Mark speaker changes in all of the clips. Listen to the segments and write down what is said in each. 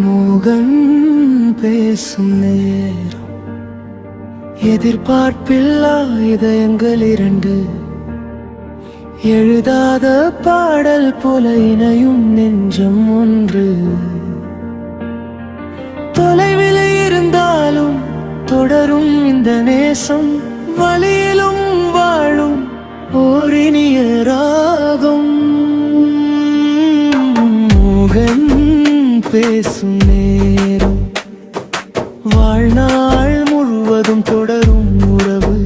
Speaker 1: மோகன் பேசும் நேரம், எதிர்பார்ப்பில்லா இதயங்கள் இரண்டு, எழுதாத பாடல் போல இணையும் நெஞ்சம் ஒன்று. தொலைவில் இருந்தாலும் தொடரும் இந்த நேசம், வழியிலும் வாழும் ஓரினிய ராகம். மோகன் பேசும் நேரம், வாழ்நாள் முழுவதும் தொடரும் உறவு.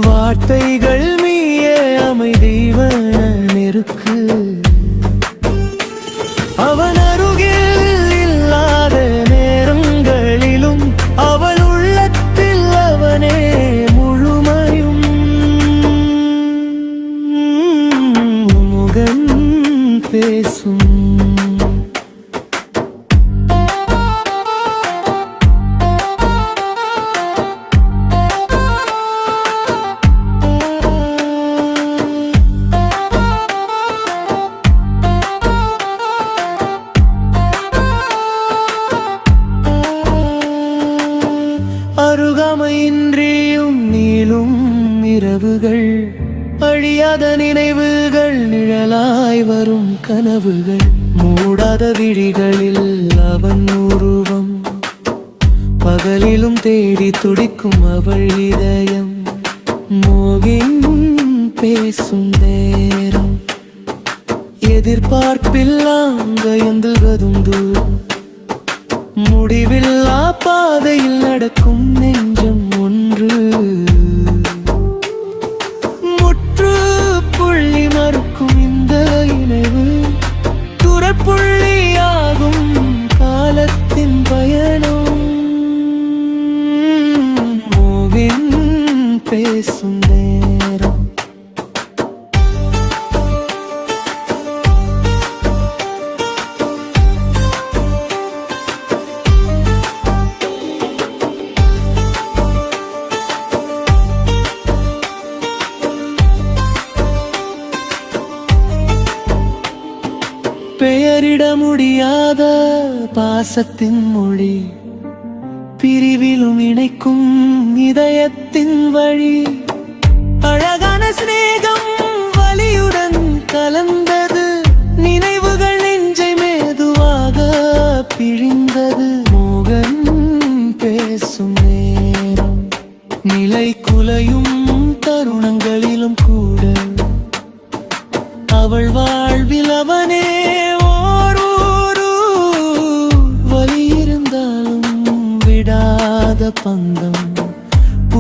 Speaker 1: வார்த்தைகள் மீயே அமைதிவன நெருக்கு. அவன் அருகில் இல்லாத நேரங்களிலும் அவள் உள்ளத்தில் அவனே முழுமையும். மோகன் பேசும். அருகாமையின்றியும் நீளும் இரவுகள், அழியாத நினைவுகள், நிழலாய் வரும் கனவுகள். மூடாத விழிகளில் அவன் உருவம், பகலிலும் தேடி துடிக்கும் அவள் இதயம். மோகின் பேசும் நேரம், எதிர்பார்ப்பில்லாம் கயந்துவதும் தூரம். முடிவில்லா பாதையில் நடக்கும் நெஞ்சம் ஒன்று. முற்று புள்ளி மறுக்கும் இந்த இணைவு, துறப்புள்ளியாகும் காலத்தின் பயணம். மோகின் பேசும் நேரம். பெயரிட முடியாத பாசத்தின் மொழி, பிரிவிலும் இணைக்கும் இதயத்தின் வழி. அழகான சிநேகம் வலியுடன் கலந்தது, நினைவுகள் நெஞ்சை மேதுவாக பிழிந்தது. மோகன் பேசும் நேரம், நிலை குலையும் தருணங்களிலும் கூட அவள் வாழ்வில் அவனே ஓரூரு. வலி இருந்தாலும் விடாத பந்தம்,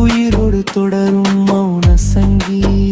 Speaker 1: உயிரோடு தொடரும் மௌன சங்கீதம்.